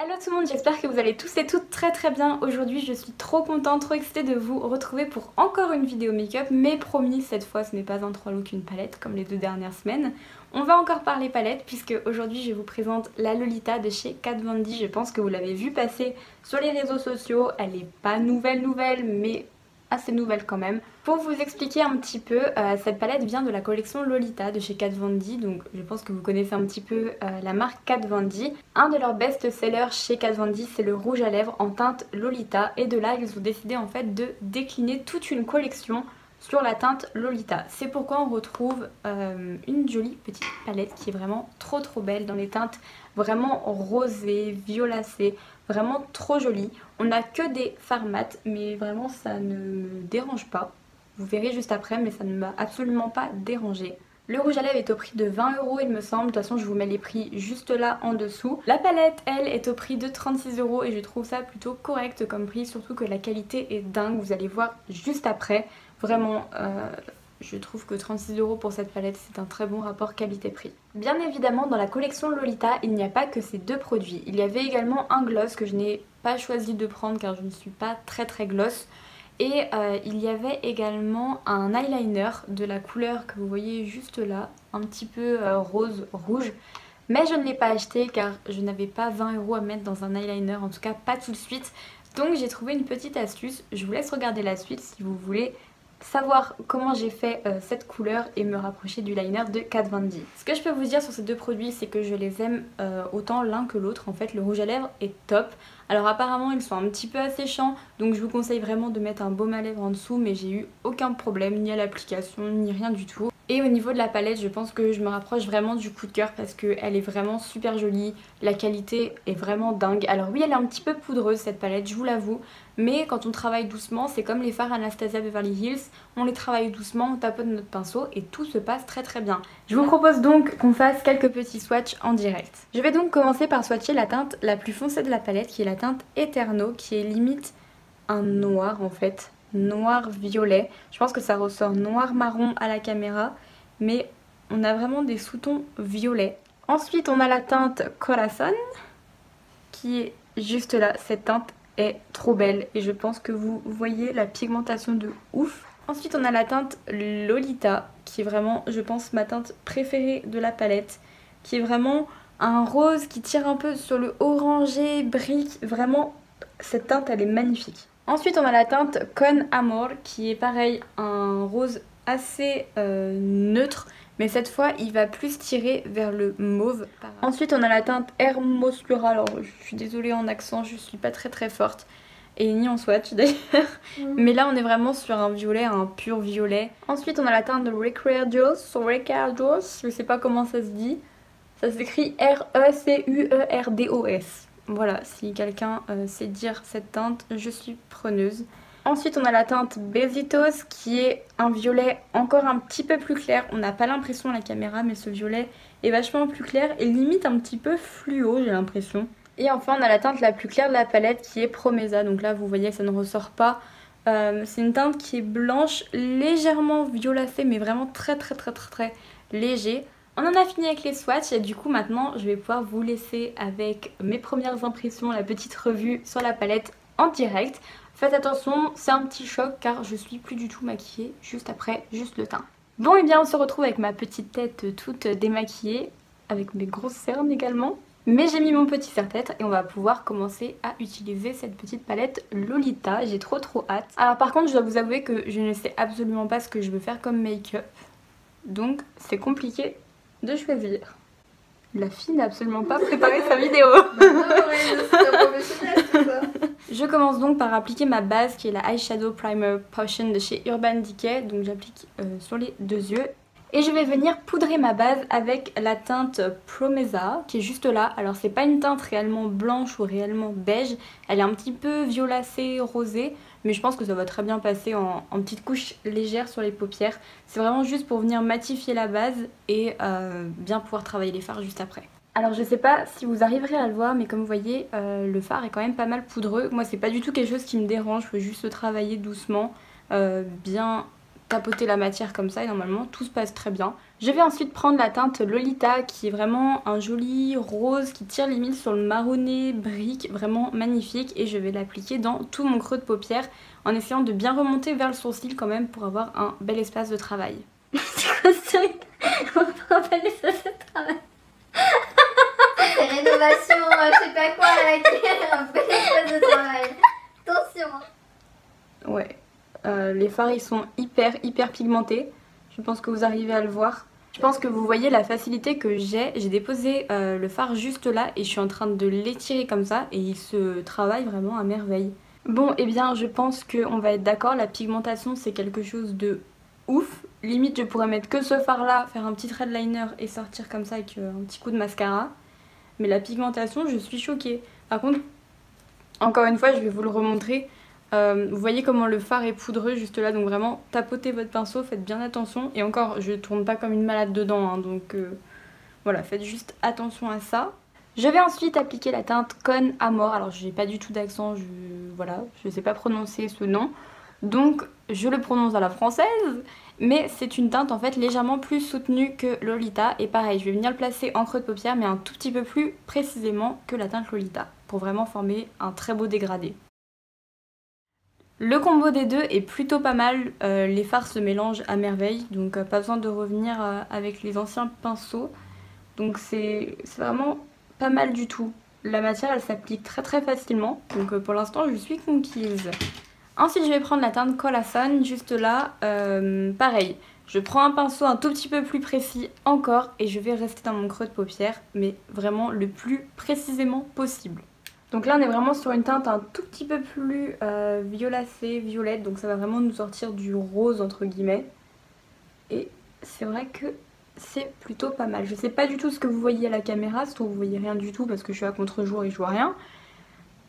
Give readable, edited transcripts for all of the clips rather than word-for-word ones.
Hello tout le monde, j'espère que vous allez tous et toutes très bien. Aujourd'hui je suis trop contente, trop excitée de vous retrouver pour encore une vidéo make-up. Mais promis, cette fois ce n'est pas un 3 look une palette comme les 2 dernières semaines. On va encore parler palette puisque aujourd'hui je vous présente la Lolita de chez Kat Von D. Je pense que vous l'avez vu passer sur les réseaux sociaux. Elle n'est pas nouvelle mais assez nouvelle quand même. Pour vous expliquer un petit peu, cette palette vient de la collection Lolita de chez Kat Von D, donc je pense que vous connaissez un petit peu la marque Kat Von D. Un de leurs best-sellers chez Kat Von D, c'est le rouge à lèvres en teinte Lolita, et de là ils ont décidé en fait de décliner toute une collection sur la teinte Lolita. C'est pourquoi on retrouve une jolie petite palette qui est vraiment trop belle dans les teintes vraiment rosées, violacées, vraiment trop jolie. On n'a que des fards mat, mais vraiment ça ne me dérange pas. Vous verrez juste après, mais ça ne m'a absolument pas dérangé. Le rouge à lèvres est au prix de 20 € il me semble, de toute façon je vous mets les prix juste là en dessous. La palette elle est au prix de 36 € et je trouve ça plutôt correct comme prix, surtout que la qualité est dingue, vous allez voir juste après. Vraiment je trouve que 36 € pour cette palette c'est un très bon rapport qualité-prix. Bien évidemment dans la collection Lolita il n'y a pas que ces deux produits, il y avait également un gloss que je n'ai pas choisi de prendre car je ne suis pas très gloss. Et il y avait également un eyeliner de la couleur que vous voyez juste là, un petit peu rose rouge. Mais je ne l'ai pas acheté car je n'avais pas 20 € à mettre dans un eyeliner, en tout cas pas tout de suite. Donc j'ai trouvé une petite astuce, je vous laisse regarder la suite si vous voulez savoir comment j'ai fait cette couleur et me rapprocher du liner de Kat Von D. Ce que je peux vous dire sur ces deux produits, c'est que je les aime autant l'un que l'autre. En fait, le rouge à lèvres est top. Alors apparemment ils sont un petit peu asséchants, donc je vous conseille vraiment de mettre un baume à lèvres en dessous, mais j'ai eu aucun problème ni à l'application ni rien du tout. Et au niveau de la palette, je pense que je me rapproche vraiment du coup de cœur parce qu'elle est vraiment super jolie, la qualité est vraiment dingue. Alors oui, elle est un petit peu poudreuse cette palette, je vous l'avoue, mais quand on travaille doucement, c'est comme les fards Anastasia Beverly Hills, on les travaille doucement, on tapote notre pinceau et tout se passe très bien. Je vous propose donc qu'on fasse quelques petits swatchs en direct. Je vais donc commencer par swatcher la teinte la plus foncée de la palette qui est la teinte Eterno, qui est limite un noir en fait. Noir violet, je pense que ça ressort noir marron à la caméra, mais on a vraiment des sous-tons violets. Ensuite on a la teinte Corazon qui est juste là. Cette teinte est trop belle et je pense que vous voyez la pigmentation de ouf. Ensuite on a la teinte Lolita qui est vraiment, je pense, ma teinte préférée de la palette, qui est vraiment un rose qui tire un peu sur le orangé brique. Vraiment cette teinte elle est magnifique. Ensuite on a la teinte Con Amor qui est pareil, un rose assez neutre, mais cette fois il va plus tirer vers le mauve. Ensuite on a la teinte Hermoscura, alors je suis désolée en accent, je suis pas très forte, et ni en swatch d'ailleurs, mais là on est vraiment sur un violet, un pur violet. Ensuite on a la teinte de Recuerdos, je sais pas comment ça se dit, ça s'écrit R-E-C-U-E-R-D-O-S. Voilà, si quelqu'un sait dire cette teinte, je suis preneuse. Ensuite on a la teinte Besitos qui est un violet encore un petit peu plus clair. On n'a pas l'impression à la caméra, mais ce violet est vachement plus clair et limite un petit peu fluo, j'ai l'impression. Et enfin on a la teinte la plus claire de la palette qui est Promesa. Donc là vous voyez que ça ne ressort pas. C'est une teinte qui est blanche, légèrement violacée, mais vraiment très léger. On en a fini avec les swatchs et du coup maintenant je vais pouvoir vous laisser avec mes premières impressions, la petite revue sur la palette en direct. Faites attention, c'est un petit choc car je suis plus du tout maquillée juste après, juste le teint. Bon et bien on se retrouve avec ma petite tête toute démaquillée, avec mes grosses cernes également. Mais j'ai mis mon petit serre-tête et on va pouvoir commencer à utiliser cette petite palette Lolita. J'ai trop hâte. Alors par contre je dois vous avouer que je ne sais absolument pas ce que je veux faire comme make-up. Donc c'est compliqué de choisir. La fille n'a absolument pas préparé sa vidéo. Je commence donc par appliquer ma base qui est la Eyeshadow Primer Potion de chez Urban Decay. Donc j'applique sur les deux yeux. Et je vais venir poudrer ma base avec la teinte Promesa qui est juste là. Alors c'est pas une teinte réellement blanche ou réellement beige. Elle est un petit peu violacée, rosée. Mais je pense que ça va très bien passer en petite couche légère sur les paupières. C'est vraiment juste pour venir matifier la base et bien pouvoir travailler les fards juste après. Alors je sais pas si vous arriverez à le voir, mais comme vous voyez le fard est quand même pas mal poudreux. Moi c'est pas du tout quelque chose qui me dérange, je veux juste le travailler doucement, bien tapoter la matière comme ça et normalement tout se passe très bien. Je vais ensuite prendre la teinte Lolita qui est vraiment un joli rose qui tire limite sur le marronné brique, vraiment magnifique, et je vais l'appliquer dans tout mon creux de paupière en essayant de bien remonter vers le sourcil quand même pour avoir un bel espace de travail. C'est quoi ça? On va un bel espace de travail. C'est rénovation, je sais pas quoi, avec un bel espace de travail. Attention. Ouais, les fards ils sont hyper pigmentés, je pense que vous arrivez à le voir. Je pense que vous voyez la facilité que j'ai déposé le fard juste là et je suis en train de l'étirer comme ça et il se travaille vraiment à merveille. Bon, et bien je pense qu'on va être d'accord, la pigmentation c'est quelque chose de ouf. Limite je pourrais mettre que ce fard là, faire un petit trait de liner et sortir comme ça avec un petit coup de mascara. Mais la pigmentation, je suis choquée. Par contre, encore une fois je vais vous le remontrer. Vous voyez comment le fard est poudreux juste là, donc vraiment tapotez votre pinceau, faites bien attention. Et encore, je tourne pas comme une malade dedans, hein, donc voilà, faites juste attention à ça. Je vais ensuite appliquer la teinte Con Amor. Alors j'ai pas du tout d'accent, voilà, je sais pas prononcer ce nom, donc je le prononce à la française. Mais c'est une teinte en fait légèrement plus soutenue que Lolita. Et pareil, je vais venir le placer en creux de paupière, mais un tout petit peu plus précisément que la teinte Lolita, pour vraiment former un très beau dégradé. Le combo des deux est plutôt pas mal, les fards se mélangent à merveille, donc pas besoin de revenir avec les anciens pinceaux. Donc c'est vraiment pas mal du tout. La matière elle s'applique très facilement, donc pour l'instant je suis conquise. Ensuite je vais prendre la teinte Colason, juste là, pareil. Je prends un pinceau un tout petit peu plus précis encore et je vais rester dans mon creux de paupière, mais vraiment le plus précisément possible. Donc là on est vraiment sur une teinte un tout petit peu plus violacée, violette, donc ça va vraiment nous sortir du rose entre guillemets. Et c'est vrai que c'est plutôt pas mal. Je sais pas du tout ce que vous voyez à la caméra, surtout vous voyez rien du tout parce que je suis à contre-jour et je vois rien.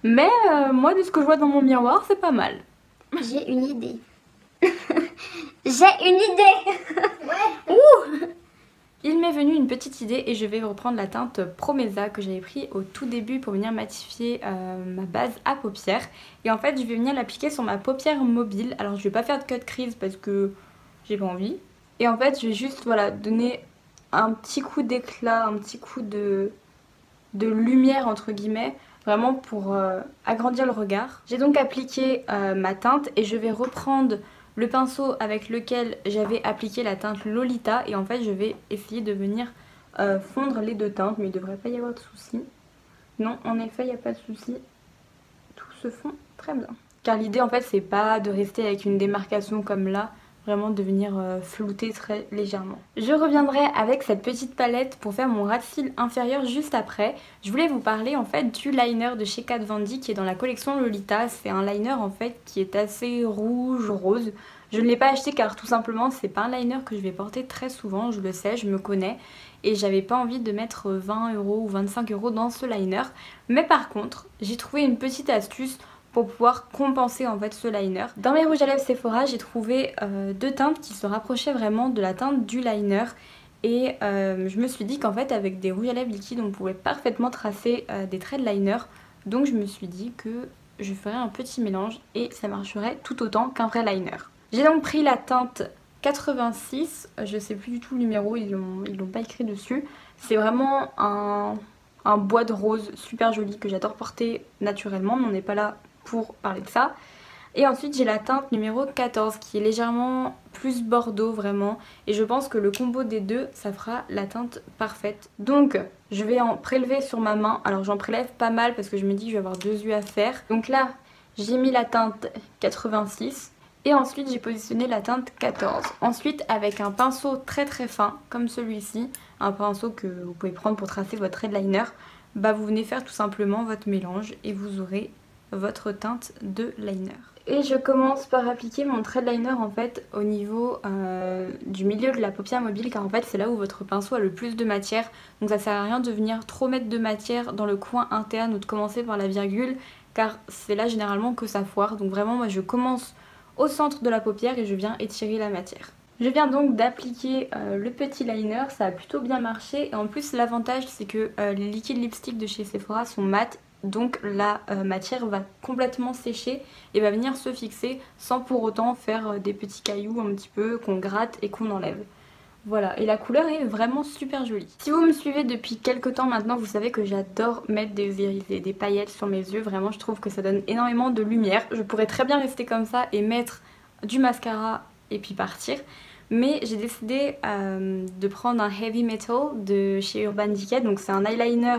Mais moi de ce que je vois dans mon miroir c'est pas mal. J'ai une idée. J'ai une idée. Ouais. Ouh. Il m'est venu une petite idée et je vais reprendre la teinte Promesa que j'avais pris au tout début pour venir matifier ma base à paupières. Et en fait je vais venir l'appliquer sur ma paupière mobile. Alors je vais pas faire de cut crease parce que j'ai pas envie. Et en fait je vais juste voilà donner un petit coup d'éclat, un petit coup de lumière entre guillemets. Vraiment pour agrandir le regard. J'ai donc appliqué ma teinte et je vais reprendre le pinceau avec lequel j'avais appliqué la teinte Lolita et en fait je vais essayer de venir fondre les deux teintes, mais il ne devrait pas y avoir de soucis. Non, en effet il n'y a pas de soucis, tout se fond très bien. Car l'idée en fait c'est pas de rester avec une démarcation comme là, vraiment de venir flouter très légèrement. Je reviendrai avec cette petite palette pour faire mon ras de cils inférieur juste après. Je voulais vous parler en fait du liner de chez Kat Von D qui est dans la collection Lolita. C'est un liner en fait qui est assez rouge, rose. Je ne l'ai pas acheté car tout simplement c'est pas un liner que je vais porter très souvent, je le sais, je me connais. Et j'avais pas envie de mettre 20 € ou 25 € dans ce liner. Mais par contre, j'ai trouvé une petite astuce pour pouvoir compenser en fait ce liner. Dans mes rouges à lèvres Sephora, j'ai trouvé deux teintes qui se rapprochaient vraiment de la teinte du liner. Et je me suis dit qu'en fait avec des rouges à lèvres liquides on pouvait parfaitement tracer des traits de liner. Donc je me suis dit que je ferais un petit mélange et ça marcherait tout autant qu'un vrai liner. J'ai donc pris la teinte 86, je sais plus du tout le numéro, ils l'ont pas écrit dessus. C'est vraiment un bois de rose super joli que j'adore porter naturellement, mais on n'est pas là pour parler de ça. Et ensuite j'ai la teinte numéro 14 qui est légèrement plus bordeaux vraiment, et je pense que le combo des deux ça fera la teinte parfaite. Donc je vais en prélever sur ma main, alors j'en prélève pas mal parce que je me dis que je vais avoir deux yeux à faire. Donc là j'ai mis la teinte 86 et ensuite j'ai positionné la teinte 14. Ensuite avec un pinceau très fin comme celui-ci, un pinceau que vous pouvez prendre pour tracer votre trait de liner, bah vous venez faire tout simplement votre mélange et vous aurez votre teinte de liner. Et je commence par appliquer mon trait de liner en fait au niveau du milieu de la paupière mobile, car en fait c'est là où votre pinceau a le plus de matière. Donc ça sert à rien de venir trop mettre de matière dans le coin interne ou de commencer par la virgule, car c'est là généralement que ça foire. Donc vraiment moi je commence au centre de la paupière et je viens étirer la matière. Je viens donc d'appliquer le petit liner, ça a plutôt bien marché. Et en plus l'avantage c'est que les liquides lipstick de chez Sephora sont mat. Donc la matière va complètement sécher et va venir se fixer sans pour autant faire des petits cailloux un petit peu qu'on gratte et qu'on enlève. Voilà, et la couleur est vraiment super jolie. Si vous me suivez depuis quelques temps maintenant, vous savez que j'adore mettre des iris et des paillettes sur mes yeux. Vraiment, je trouve que ça donne énormément de lumière. Je pourrais très bien rester comme ça et mettre du mascara et puis partir. Mais j'ai décidé de prendre un Heavy Metal de chez Urban Decay. Donc c'est un eyeliner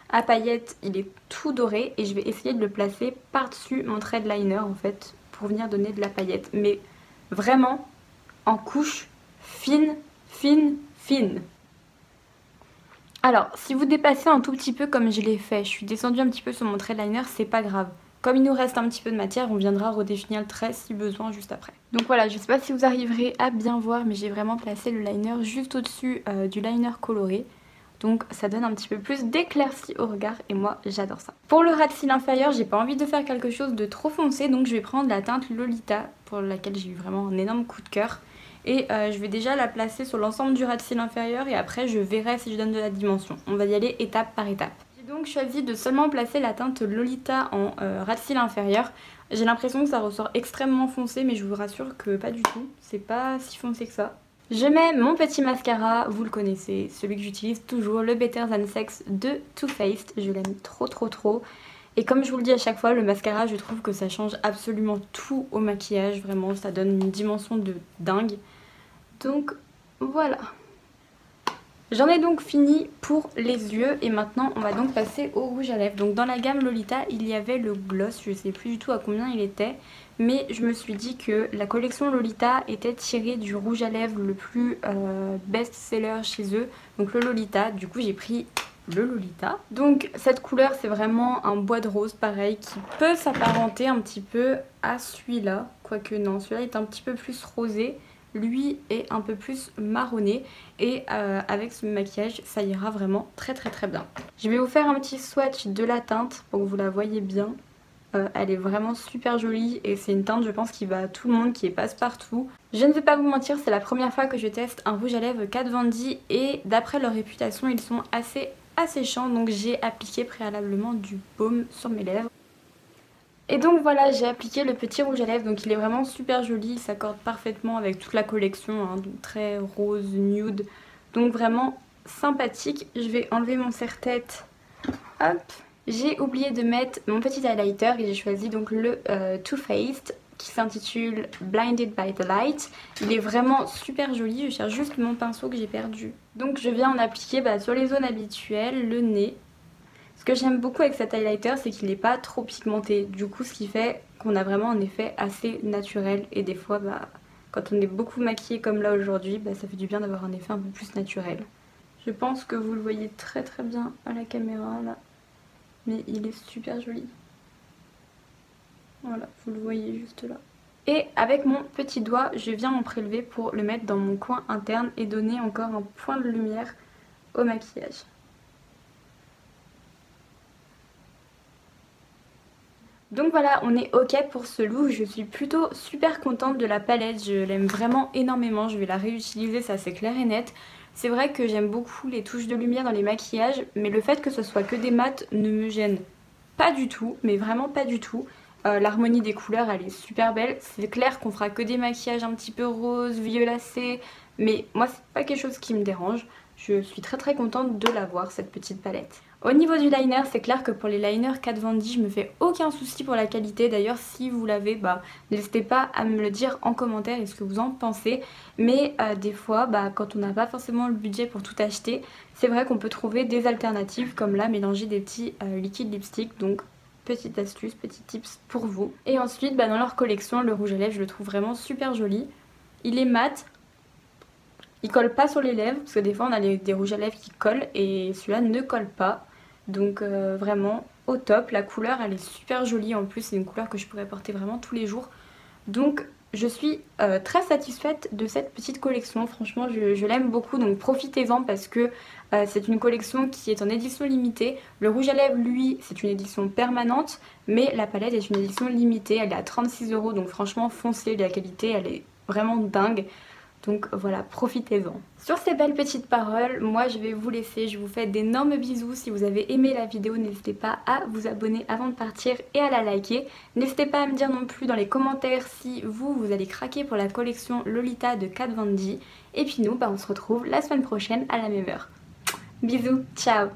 à paillettes, il est tout doré. Et je vais essayer de le placer par-dessus mon thread liner en fait, pour venir donner de la paillette. Mais vraiment en couche fine. Fine. Alors, si vous dépassez un tout petit peu comme je l'ai fait, je suis descendue un petit peu sur mon trait liner, c'est pas grave. Comme il nous reste un petit peu de matière, on viendra redéfinir le trait si besoin juste après. Donc voilà, je sais pas si vous arriverez à bien voir, mais j'ai vraiment placé le liner juste au-dessus du liner coloré. Donc ça donne un petit peu plus d'éclaircie au regard et moi j'adore ça. Pour le ras de cils inférieur, j'ai pas envie de faire quelque chose de trop foncé, donc je vais prendre la teinte Lolita pour laquelle j'ai eu vraiment un énorme coup de cœur. Et je vais déjà la placer sur l'ensemble du ras de cils inférieur et après je verrai si je donne de la dimension. On va y aller étape par étape. J'ai donc choisi de seulement placer la teinte Lolita en ras de cils inférieur. J'ai l'impression que ça ressort extrêmement foncé mais je vous rassure que pas du tout. C'est pas si foncé que ça. Je mets mon petit mascara, vous le connaissez, celui que j'utilise toujours, le Better Than Sex de Too Faced. Je l'aime trop. Et comme je vous le dis à chaque fois, le mascara, je trouve que ça change absolument tout au maquillage. Vraiment, ça donne une dimension de dingue. Donc voilà. J'en ai donc fini pour les yeux et maintenant on va donc passer au rouge à lèvres. Donc dans la gamme Lolita, il y avait le gloss, je sais plus du tout à combien il était. Mais je me suis dit que la collection Lolita était tirée du rouge à lèvres le plus best-seller chez eux. Donc le Lolita, du coup j'ai pris le Lolita. Donc cette couleur c'est vraiment un bois de rose pareil qui peut s'apparenter un petit peu à celui-là. Quoique non, celui-là est un petit peu plus rosé. Lui est un peu plus marronné et avec ce maquillage ça ira vraiment très bien. Je vais vous faire un petit swatch de la teinte pour que vous la voyez bien. Elle est vraiment super jolie et c'est une teinte je pense qui va à tout le monde, qui est passe-partout. Je ne vais pas vous mentir, c'est la première fois que je teste un rouge à lèvres Kat Von D et d'après leur réputation ils sont assez asséchants, donc j'ai appliqué préalablement du baume sur mes lèvres. Et donc voilà, j'ai appliqué le petit rouge à lèvres, donc il est vraiment super joli, il s'accorde parfaitement avec toute la collection, hein, donc très rose, nude, donc vraiment sympathique. Je vais enlever mon serre-tête, hop. J'ai oublié de mettre mon petit highlighter et j'ai choisi donc le Too Faced qui s'intitule Blinded by the Light. Il est vraiment super joli, je cherche juste mon pinceau que j'ai perdu. Donc je viens en appliquer sur les zones habituelles, le nez. Ce que j'aime beaucoup avec cet highlighter, c'est qu'il n'est pas trop pigmenté. Du coup, ce qui fait qu'on a vraiment un effet assez naturel. Et des fois, quand on est beaucoup maquillé comme là aujourd'hui, ça fait du bien d'avoir un effet un peu plus naturel. Je pense que vous le voyez très bien à la caméra là. Mais il est super joli. Voilà, vous le voyez juste là. Et avec mon petit doigt, je viens en prélever pour le mettre dans mon coin interne et donner encore un point de lumière au maquillage. Donc voilà, on est ok pour ce look, je suis plutôt super contente de la palette, je l'aime vraiment énormément, je vais la réutiliser, ça c'est clair et net. C'est vrai que j'aime beaucoup les touches de lumière dans les maquillages, mais le fait que ce soit que des mats ne me gêne pas du tout, mais vraiment pas du tout. L'harmonie des couleurs elle est super belle, c'est clair qu'on fera que des maquillages un petit peu roses, violacés, mais moi c'est pas quelque chose qui me dérange. Je suis très contente de l'avoir cette petite palette. Au niveau du liner, c'est clair que pour les liners Kat Von D, je me fais aucun souci pour la qualité. D'ailleurs, si vous l'avez, n'hésitez pas à me le dire en commentaire et ce que vous en pensez. Mais des fois, quand on n'a pas forcément le budget pour tout acheter, c'est vrai qu'on peut trouver des alternatives comme là, mélanger des petits liquides lipstick. Donc, petite astuce, petit tips pour vous. Et ensuite, dans leur collection, le rouge à lèvres, je le trouve vraiment super joli. Il est mat. Il colle pas sur les lèvres parce que des fois on a des rouges à lèvres qui collent et celui-là ne colle pas. Donc vraiment au top. La couleur elle est super jolie en plus, c'est une couleur que je pourrais porter vraiment tous les jours. Donc je suis très satisfaite de cette petite collection. Franchement je l'aime beaucoup, donc profitez-en parce que c'est une collection qui est en édition limitée. Le rouge à lèvres lui c'est une édition permanente mais la palette est une édition limitée. Elle est à 36 €, donc franchement foncez, la qualité elle est vraiment dingue. Donc voilà, profitez-en. Sur ces belles petites paroles, moi je vais vous laisser. Je vous fais d'énormes bisous. Si vous avez aimé la vidéo, n'hésitez pas à vous abonner avant de partir et à la liker. N'hésitez pas à me dire non plus dans les commentaires si vous allez craquer pour la collection Lolita de Kat Von D. Et puis nous, on se retrouve la semaine prochaine à la même heure. Bisous, ciao!